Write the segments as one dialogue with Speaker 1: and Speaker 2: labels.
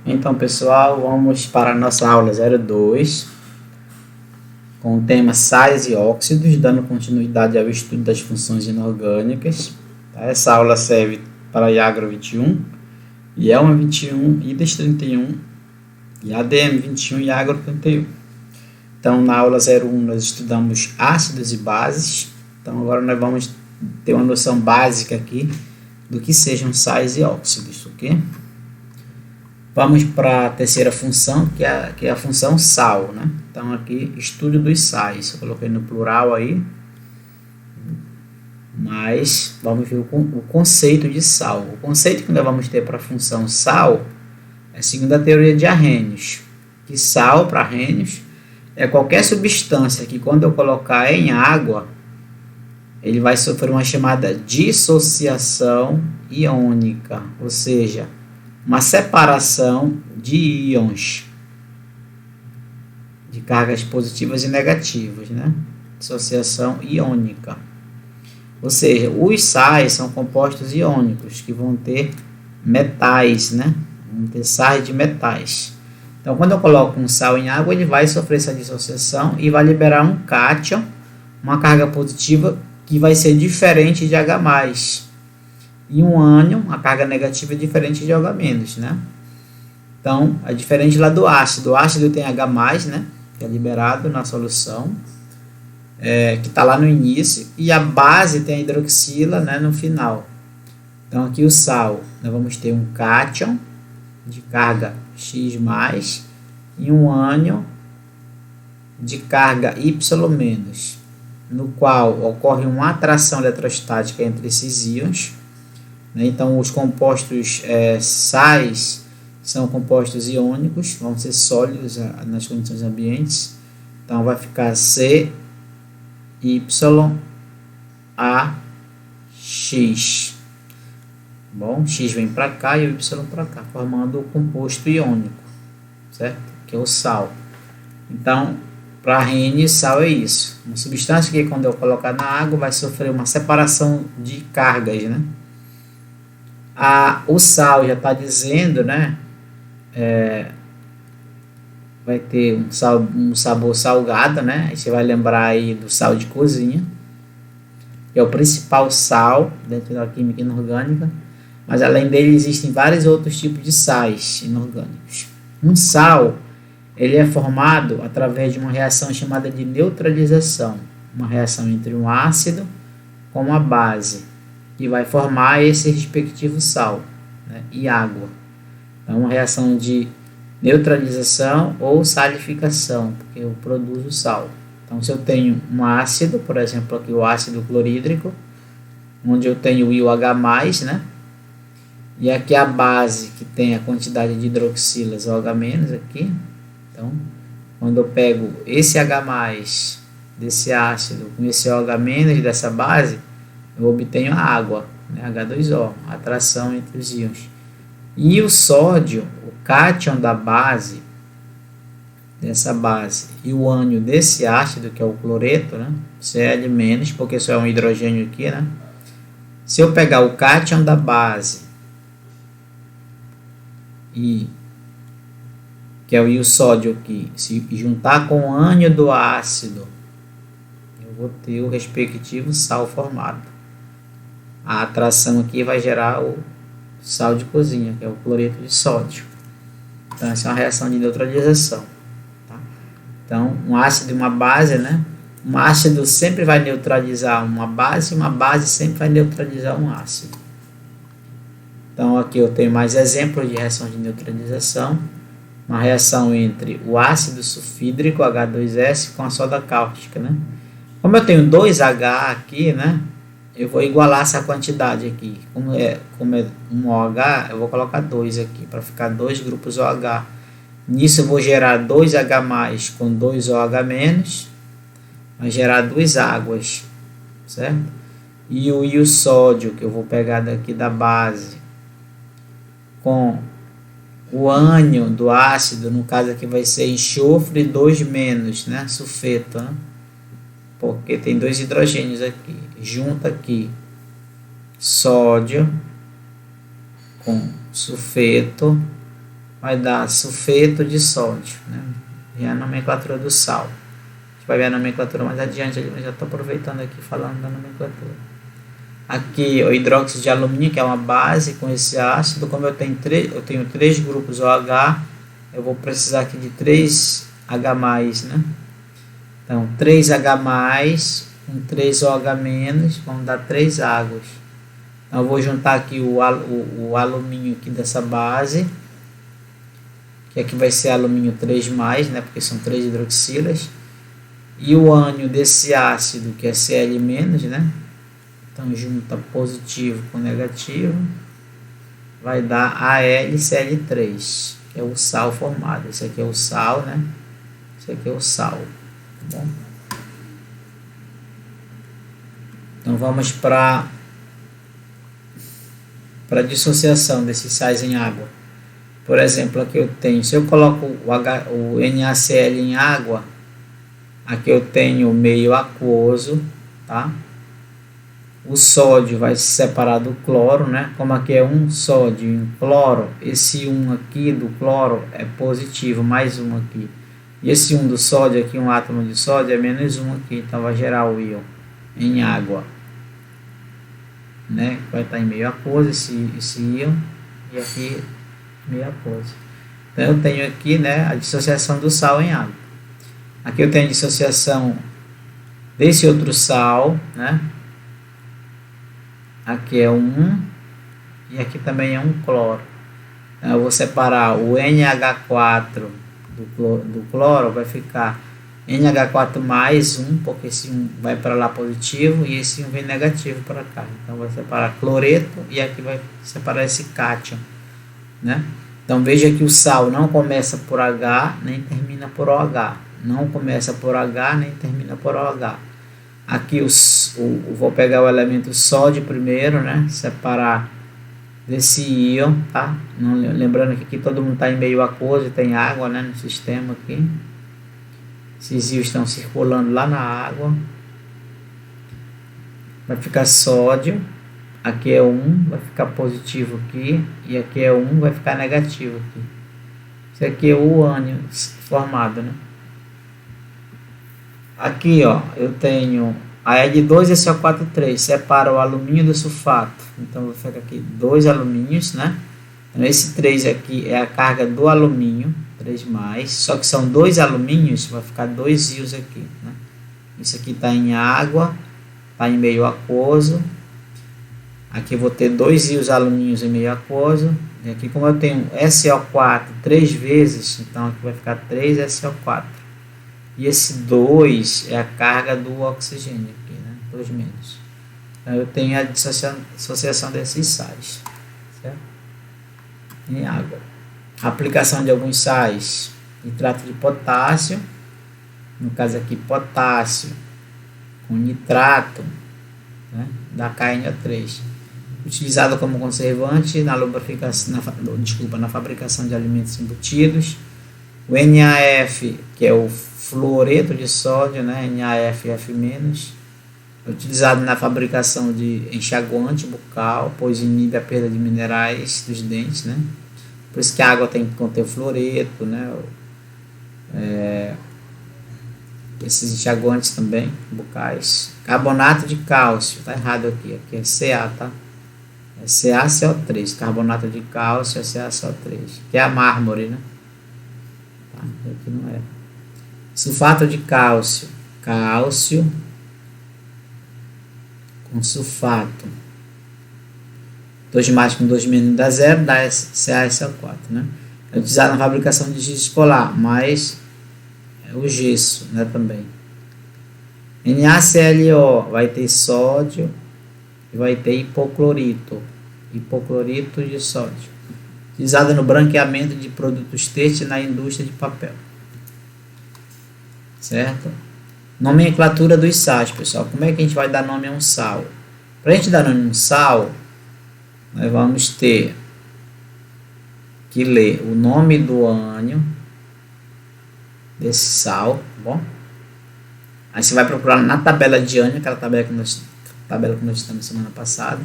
Speaker 1: Então, pessoal, vamos para a nossa aula 02, com o tema sais e óxidos, dando continuidade ao estudo das funções inorgânicas. Essa aula serve para IAGRO 21, IELMA 21, IDES 31, e ADM 21 e IAGRO 31. Então, na aula 01 nós estudamos ácidos e bases. Então, agora nós vamos ter uma noção básica aqui do que sejam sais e óxidos, ok? Vamos para a terceira função, que é a função sal, né? Então, aqui, estudo dos sais. Eu coloquei no plural aí. Mas, vamos ver o conceito de sal. O conceito que nós vamos ter para a função sal é segundo a teoria de Arrhenius. Que sal, para Arrhenius, é qualquer substância que, quando eu colocar em água, ele vai sofrer uma chamada dissociação iônica, ou seja, uma separação de íons, de cargas positivas e negativas, né? Dissociação iônica. Ou seja, os sais são compostos iônicos, que vão ter metais, né? Vão ter sais de metais. Então, quando eu coloco um sal em água, ele vai sofrer essa dissociação e vai liberar um cátion, uma carga positiva que vai ser diferente de H+. E um ânion, a carga negativa é diferente de OH-, né? Então, é diferente lá do ácido. O ácido tem H+, né? Que é liberado na solução, que está lá no início, e a base tem a hidroxila, né, no final. Então, aqui o sal, nós vamos ter um cátion de carga X+, e um ânion de carga Y-, no qual ocorre uma atração eletrostática entre esses íons. Então, os compostos sais são compostos iônicos, vão ser sólidos nas condições ambientes. Então, vai ficar CYAX. Bom, X vem para cá e o Y para cá, formando o composto iônico, certo? Que é o sal. Então, para Arrhenius, sal é isso. Uma substância que, quando eu colocar na água, vai sofrer uma separação de cargas, né? O sal já está dizendo, né? Vai ter um sabor salgado, né? Aí você vai lembrar aí do sal de cozinha, que é o principal sal dentro da química inorgânica. Mas além dele existem vários outros tipos de sais inorgânicos. Um sal, ele é formado através de uma reação chamada de neutralização, uma reação entre um ácido com uma base, que vai formar esse respectivo sal, né, e água. Então, uma reação de neutralização ou salificação, porque eu produzo sal. Então, se eu tenho um ácido, por exemplo, aqui o ácido clorídrico, onde eu tenho o íon H+, né, e aqui a base que tem a quantidade de hidroxilas OH- aqui. Então, quando eu pego esse H+, desse ácido, com esse OH- dessa base, eu obtenho a água, né, H2O, a atração entre os íons. E o sódio, o cátion da base, dessa base, e o ânion desse ácido, que é o cloreto, né, Cl-, porque isso é um hidrogênio aqui, né? Se eu pegar o cátion da base, que é o sódio aqui, se juntar com o ânion do ácido, eu vou ter o respectivo sal formado. A atração aqui vai gerar o sal de cozinha, que é o cloreto de sódio. Então, essa é uma reação de neutralização. Tá? Então, um ácido e uma base, né? Um ácido sempre vai neutralizar uma base sempre vai neutralizar um ácido. Então, aqui eu tenho mais exemplos de reação de neutralização. Uma reação entre o ácido sulfídrico, H2S, com a soda cáustica, né? Como eu tenho 2H aqui, né? Eu vou igualar essa quantidade aqui. Como é um OH, eu vou colocar 2 aqui, para ficar 2 grupos OH. Nisso eu vou gerar 2H+, com 2 OH-, vai gerar 2 águas, certo? E o sódio, que eu vou pegar daqui da base, com o ânion do ácido, no caso aqui vai ser enxofre 2-, né? Sulfeto, né? Porque tem 2 hidrogênios aqui. Junta aqui sódio com sulfeto, vai dar sulfeto de sódio, né? E a nomenclatura do sal. A gente vai ver a nomenclatura mais adiante, mas já estou aproveitando aqui falando da nomenclatura. Aqui o hidróxido de alumínio, que é uma base com esse ácido. Como eu tenho três grupos OH, eu vou precisar aqui de 3H+, né? Então 3H+, com 3OH-, vão dar 3 águas. Então eu vou juntar aqui o alumínio aqui dessa base, que aqui vai ser alumínio 3+, né, porque são 3 hidroxilas, e o ânion desse ácido, que é Cl-, né, então junta positivo com negativo, vai dar AlCl3, que é o sal formado. Esse aqui é o sal, né, esse aqui é o sal, tá bom? Então vamos para a dissociação desses sais em água. Por exemplo, aqui eu tenho, se eu coloco o NaCl em água, aqui eu tenho o meio aquoso, tá? O sódio vai se separar do cloro, né? Como aqui é um sódio e um cloro, esse 1 aqui do cloro é positivo, mais um aqui. E esse 1 do sódio aqui, um átomo de sódio, é menos 1 aqui, então vai gerar o íon em água, né? Vai estar em meio aquoso esse íon, e aqui meio aquoso. Então eu tenho aqui, né, a dissociação do sal em água. Aqui eu tenho a dissociação desse outro sal, né? Aqui é um e aqui também é um cloro. Então eu vou separar o NH4 do cloro, vai ficar NH4 mais 1, porque esse 1 vai para lá positivo e esse 1 vem negativo para cá. Então vai separar cloreto e aqui vai separar esse cátion, né? Então veja que o sal não começa por H nem termina por OH. Não começa por H nem termina por OH. Aqui vou pegar o elemento sódio primeiro, né? Separar desse íon, tá? Lembrando que aqui todo mundo está em meio aquoso e tem água, né, no sistema aqui. Esses íons estão circulando lá na água. Vai ficar sódio. Aqui é 1, vai ficar positivo aqui. E aqui é 1, vai ficar negativo aqui. Esse aqui é o ânion formado, né? Aqui, ó, eu tenho a Ed2 e a CO4,3. Separa o alumínio do sulfato. Então, vou ficar aqui 2 alumínios, né? Então, esse 3 aqui é a carga do alumínio. 3+. Só que são 2 alumínios, vai ficar 2 íons aqui, né? Isso aqui está em água, está em meio aquoso. Aqui eu vou ter 2 íons alumínios em meio aquoso. E aqui, como eu tenho SO4 3 vezes, então aqui vai ficar 3 SO4. E esse 2 é a carga do oxigênio aqui, né? 2 menos. Então eu tenho a dissociação desses sais, certo? Em água. A aplicação de alguns sais: nitrato de potássio, no caso aqui potássio com nitrato, né, da KNO3, utilizado como conservante na na fabricação de alimentos embutidos. O NaF, que é o fluoreto de sódio, né, NaFF-, é utilizado na fabricação de enxaguante bucal, pois inibe a perda de minerais dos dentes, né? Por isso que a água tem que conter fluoreto, né? Esses enxaguantes também bucais. Carbonato de cálcio, tá errado aqui é Ca, tá? É CaCO3, carbonato de cálcio é CaCO3, que é a mármore, né? Tá, aqui não é. Sulfato de cálcio, cálcio com sulfato, 2 mais com 2 menos dá 0, dá CaSO4, né? É utilizado na fabricação de giz escolar, mas é o gesso, né, também. NaClO vai ter sódio e vai ter hipoclorito de sódio, utilizado no branqueamento de produtos têxteis na indústria de papel, certo? Nomenclatura dos sais, pessoal. Como é que a gente vai dar nome a um sal? Para a gente dar nome a um sal, nós vamos ter que ler o nome do ânion desse sal, tá bom? Aí você vai procurar na tabela de ânion, aquela tabela que nós estamos semana passada,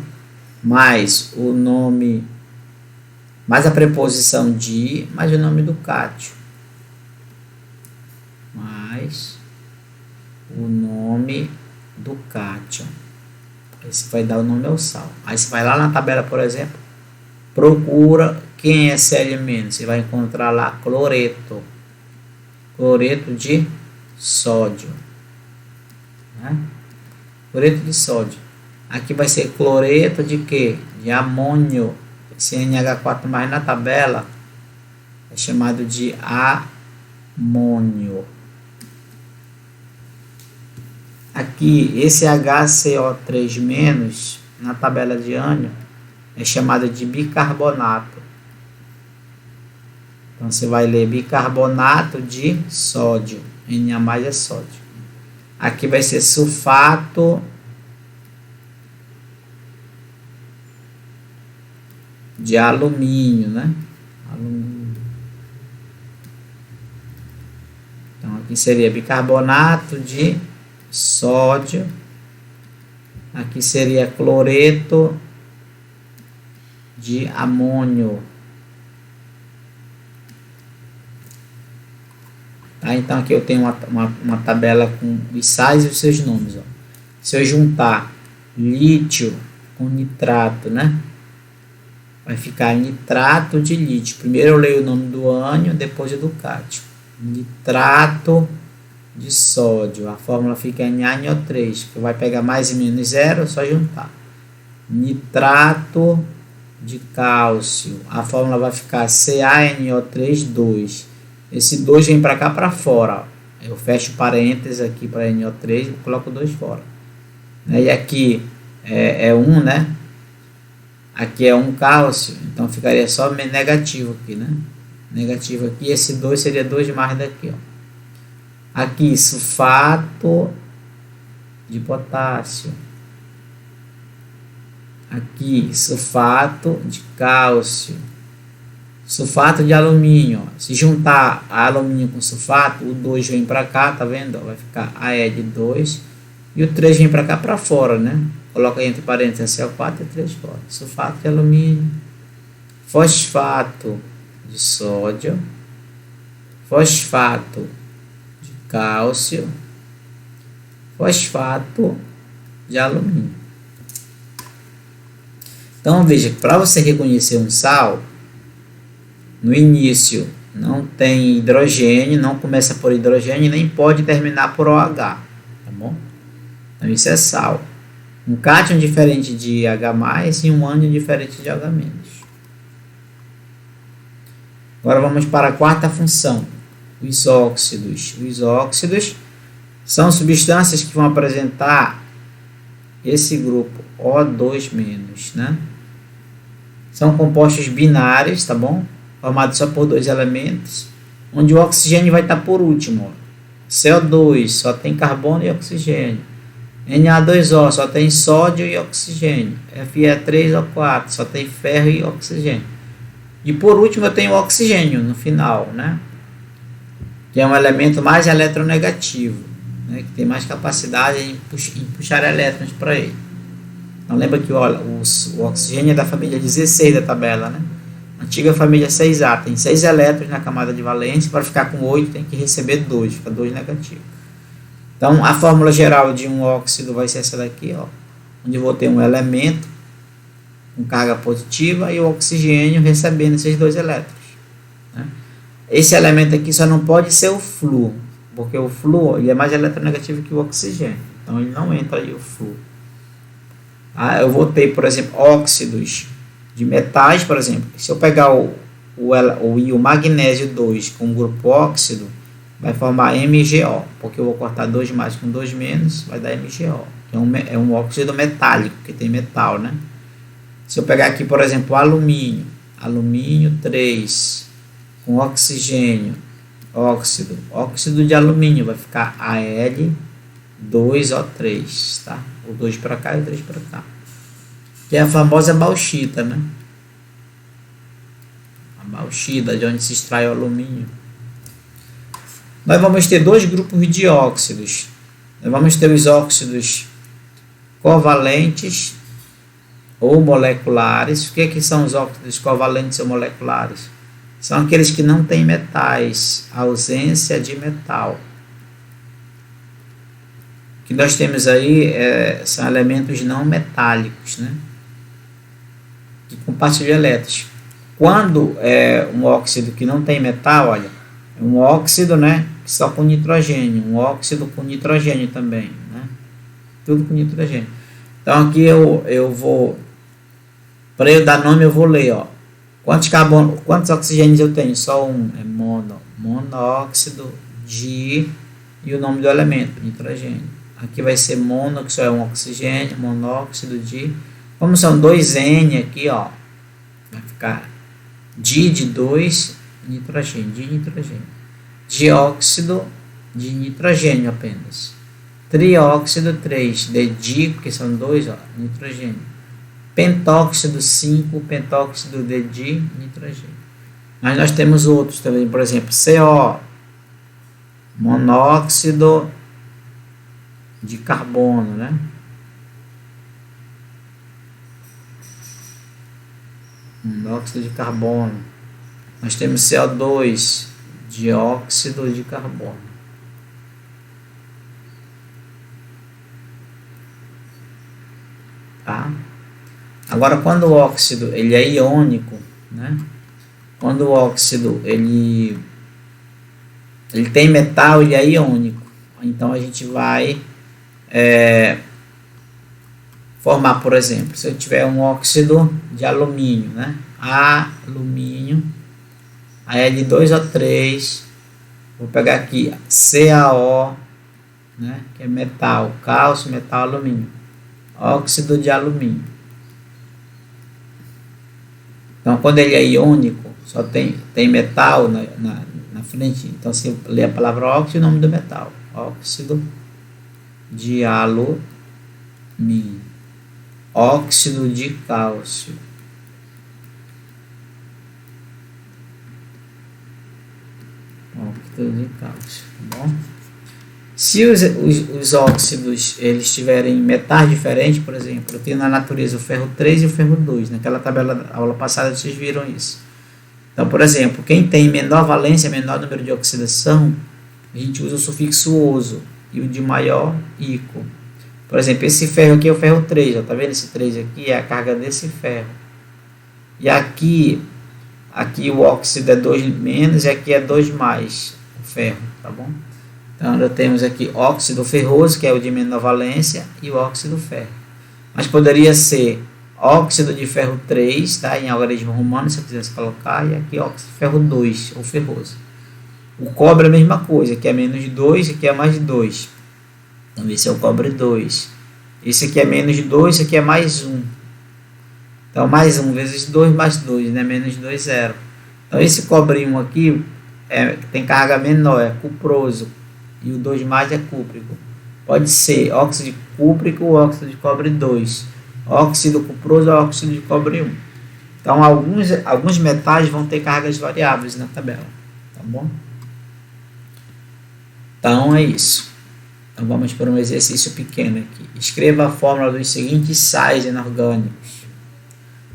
Speaker 1: mais o nome mais a preposição de, mais o nome do cátion. Mais o nome do cátion. Esse vai dar o nome ao sal. Aí você vai lá na tabela, por exemplo, procura quem é esse elemento. Você vai encontrar lá cloreto. Cloreto de sódio. Né? Cloreto de sódio. Aqui vai ser cloreto de quê? De amônio. Esse NH4 mais na tabela é chamado de amônio. Aqui, esse HCO3- na tabela de ânion é chamado de bicarbonato. Então, você vai ler bicarbonato de sódio. Na é sódio. Aqui vai ser sulfato de alumínio, né? Alumínio. Então, aqui seria bicarbonato de sódio. Aqui seria cloreto de amônio. Tá? Então, aqui eu tenho uma tabela com os sais e os seus nomes. Ó. Se eu juntar lítio com nitrato, né? Vai ficar nitrato de lítio. Primeiro eu leio o nome do ânion, depois o do cátion. Nitrato de sódio. A fórmula fica NaNO3, que vai pegar mais e menos zero, é só juntar. Nitrato de cálcio. A fórmula vai ficar CaNO3, 2. Esse 2 vem para cá para fora. Ó. Eu fecho parênteses aqui para NO3 e coloco 2 fora. E aqui é 1, né? Aqui é 1 cálcio, então ficaria só negativo aqui, né? Negativo aqui, esse 2 seria 2 mais daqui, ó. Aqui, sulfato de potássio. Aqui, sulfato de cálcio. Sulfato de alumínio. Ó. Se juntar alumínio com sulfato, o 2 vem para cá, tá vendo? Vai ficar AE de 2. E o 3 vem para cá para fora, né? Coloca entre parênteses CO4 e 3 fora. Sulfato de alumínio. Fosfato de sódio. Fosfato de cálcio. Fosfato de alumínio. Então, veja que para você reconhecer um sal, no início não tem hidrogênio, não começa por hidrogênio, nem pode terminar por OH. Tá bom? Então, isso é sal. Um cátion diferente de H+, e um ânion diferente de H-. Agora vamos para a quarta função, os óxidos. Os óxidos são substâncias que vão apresentar esse grupo O2-, né? São compostos binários, tá bom? Formados só por 2 elementos, onde o oxigênio vai estar por último. Ó. CO2 só tem carbono e oxigênio. Na2O só tem sódio e oxigênio. Fe3O4 só tem ferro e oxigênio. E por último eu tenho o oxigênio no final, né? Que é um elemento mais eletronegativo, né? Que tem mais capacidade em puxar elétrons para ele. Então lembra que o oxigênio é da família 16 da tabela, né? Antiga família 6A, tem 6 elétrons na camada de valência, para ficar com 8 tem que receber 2, fica 2 negativo. Então, a fórmula geral de um óxido vai ser essa daqui, ó, onde eu vou ter um elemento com carga positiva e o oxigênio recebendo esses 2 elétrons. Né? Esse elemento aqui só não pode ser o flúor, porque o flúor ele é mais eletronegativo que o oxigênio, então ele não entra aí o flúor. Eu vou ter, por exemplo, óxidos de metais, por exemplo. Se eu pegar o íon magnésio 2 com o grupo óxido, vai formar MgO, porque eu vou cortar 2 mais com 2 menos, vai dar MgO, que é um óxido metálico, que tem metal, né? Se eu pegar aqui, por exemplo, alumínio 3, com oxigênio, óxido de alumínio, vai ficar Al2O3, tá? O 2 para cá e o 3 para cá. Que é a famosa bauxita, né? A bauxita, de onde se extrai o alumínio. Nós vamos ter 2 grupos de óxidos. Nós vamos ter os óxidos covalentes ou moleculares. O que são os óxidos covalentes ou moleculares? São aqueles que não têm metais, ausência de metal. O que nós temos aí são elementos não metálicos, né? Que compartilham elétrons. Quando é um óxido que não tem metal, olha, é um óxido, né, só com nitrogênio, um óxido com nitrogênio também, né? Tudo com nitrogênio. Então aqui eu vou, para eu dar nome, eu vou ler, ó. Quantos oxigênios eu tenho? Só um, é monóxido de, e o nome do elemento, nitrogênio. Aqui vai ser mono, que só é um oxigênio, monóxido de, como são dois N aqui, ó, vai ficar de 2, nitrogênio, de nitrogênio. Dióxido de nitrogênio apenas. Trióxido 3, de, porque são dois, ó, nitrogênio. Pentóxido 5, pentóxido de nitrogênio. Mas nós temos outros também, por exemplo, CO, monóxido de carbono, né? Monóxido de carbono. Nós temos CO2, dióxido de carbono. Tá? Agora, quando o óxido ele é iônico, né? Quando o óxido ele tem metal, ele é iônico. Então a gente vai formar, por exemplo, se eu tiver um óxido de alumínio, né? Alumínio, aí é de 2O3, vou pegar aqui CaO, né? Que é metal, cálcio, metal, alumínio, óxido de alumínio. Então, quando ele é iônico, só tem metal na frente. Então, se eu ler a palavra óxido, o nome do metal, óxido de alumínio, óxido de cálcio, óxido de cálcio, tá bom? Se os óxidos eles tiverem metais diferentes, por exemplo, eu tenho na natureza o ferro 3 e o ferro 2, naquela tabela da aula passada vocês viram isso. Então, por exemplo, quem tem menor valência, menor número de oxidação, a gente usa o sufixo oso, e o de maior, ico. Por exemplo, esse ferro aqui é o ferro 3, ó, tá vendo? Esse 3 aqui é a carga desse ferro. E aqui o óxido é 2 menos e aqui é 2 mais o ferro, tá bom? Então, nós temos aqui óxido ferroso, que é o de menor valência, e o óxido ferro. Mas poderia ser óxido de ferro 3, tá? Em algarismo romano, se eu quisesse colocar, e aqui óxido de ferro 2, ou ferroso. O cobre é a mesma coisa, aqui é menos de 2, aqui é mais de 2. Então, esse é o cobre 2. Esse aqui é menos de 2, esse aqui é mais 1. Então, mais 1 vezes 2 mais 2, né? Menos de 2, 0. Então, esse cobre 1 aqui tem carga menor, é cuproso. E o 2 mais é cúprico. Pode ser óxido de cúprico ou óxido de cobre 2. Óxido cuproso ou óxido de cobre 1. Então, alguns metais vão ter cargas variáveis na tabela. Tá bom? Então, é isso. Então, vamos para um exercício pequeno aqui. Escreva a fórmula dos seguintes sais inorgânicos.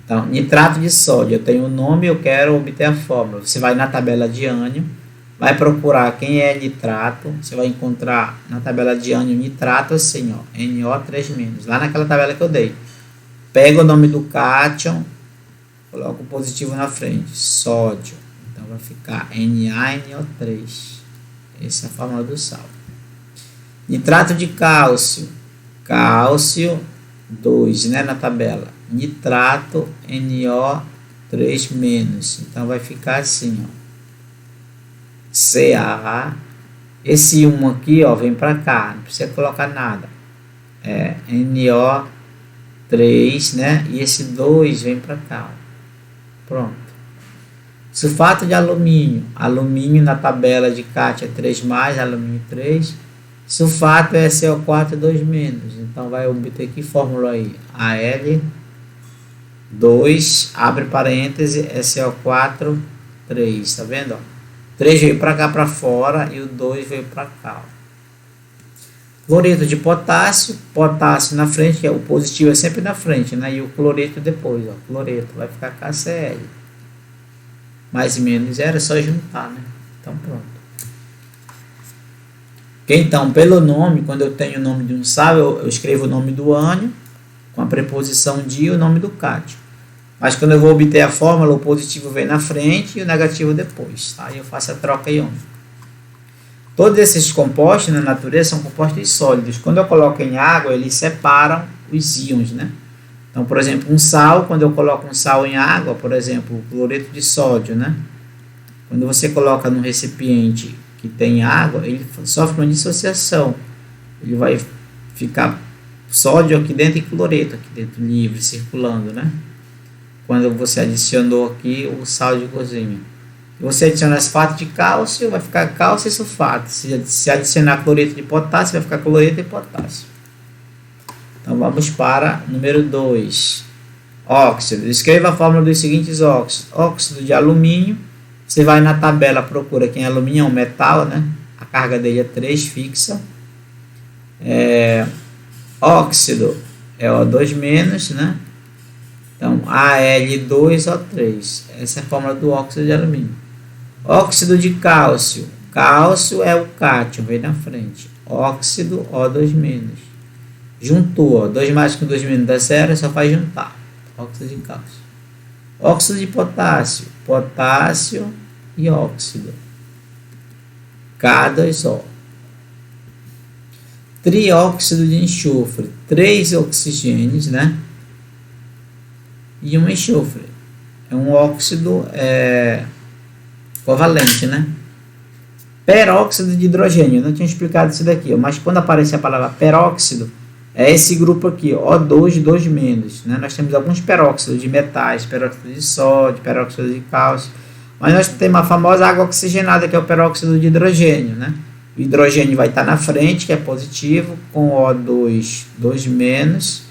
Speaker 1: Então, nitrato de sódio. Eu tenho o nome e eu quero obter a fórmula. Você vai na tabela de ânion, vai procurar quem é nitrato. Você vai encontrar na tabela de ânion nitrato assim, ó, NO3-, lá naquela tabela que eu dei. Pega o nome do cátion, coloca o positivo na frente, sódio. Então vai ficar NaNO3. Essa é a fórmula do sal. Nitrato de cálcio, cálcio 2, né, na tabela. Nitrato NO3-. Então vai ficar assim, ó. Ca. Esse 1 aqui, ó, vem para cá, não precisa colocar nada. É NO3, né? E esse 2 vem para cá, ó. Pronto. Sulfato de alumínio. Alumínio na tabela de Kátia é 3+, alumínio 3. Sulfato é CO4 2-. Então vai obter que fórmula aí? Al2, abre parêntese, SO4 3, tá vendo? Ó? 3 veio para cá para fora e o 2 veio para cá. Ó. Cloreto de potássio, potássio na frente, que é o positivo é sempre na frente, né? E o cloreto depois, ó, cloreto, vai ficar KCl. Mais e menos zero, é só juntar, né? Então pronto. Ok, então, pelo nome, quando eu tenho o nome de um sal, eu escrevo o nome do ânion, com a preposição de e o nome do cátion. Mas quando eu vou obter a fórmula, o positivo vem na frente e o negativo depois, tá? E eu faço a troca iônica. Todos esses compostos na natureza são compostos sólidos. Quando eu coloco em água, eles separam os íons, né? Então, por exemplo, um sal, quando eu coloco um sal em água, por exemplo, o cloreto de sódio, né? Quando você coloca num recipiente que tem água, ele sofre uma dissociação. Ele vai ficar sódio aqui dentro e cloreto aqui dentro, livre, circulando, né? Quando você adicionou aqui o sal de cozinha. Você adiciona sulfato de cálcio, vai ficar cálcio e sulfato. Se adicionar cloreto de potássio, vai ficar cloreto e potássio. Então vamos para número 2. Óxido. Escreva a fórmula dos seguintes óxidos. Óxido de alumínio. Você vai na tabela, procura quem é alumínio, é um metal, né? A carga dele é 3, fixa. Óxido é O2-, né? Então, Al2O3. Essa é a fórmula do óxido de alumínio. Óxido de cálcio. Cálcio é o cátion, vem na frente. Óxido O2-. Juntou, ó, 2 mais com 2 menos dá 0, só faz juntar. Óxido de cálcio. Óxido de potássio. Potássio e óxido. K2O. Trióxido de enxofre. 3 oxigênios, né? E um enxofre. É um óxido covalente, né? Peróxido de hidrogênio. Eu não tinha explicado isso daqui, ó, mas quando aparece a palavra peróxido, é esse grupo aqui, ó, O2, 2-, né? Nós temos alguns peróxidos de metais, peróxido de sódio, peróxido de cálcio, mas nós temos a famosa água oxigenada, que é o peróxido de hidrogênio, né? O hidrogênio vai estar na frente, que é positivo, com O2, 2-,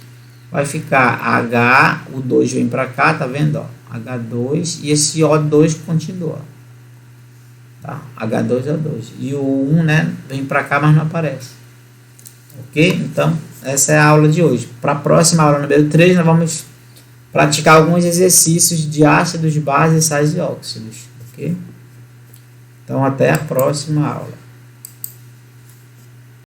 Speaker 1: vai ficar H, o 2 vem para cá, tá vendo? Ó, H2, e esse O2 continua. Tá? H2O2. E o 1, né, vem para cá, mas não aparece. Ok? Então, essa é a aula de hoje. Para a próxima aula, número 3, nós vamos praticar alguns exercícios de ácidos, bases, sais e óxidos. Ok? Então, até a próxima aula.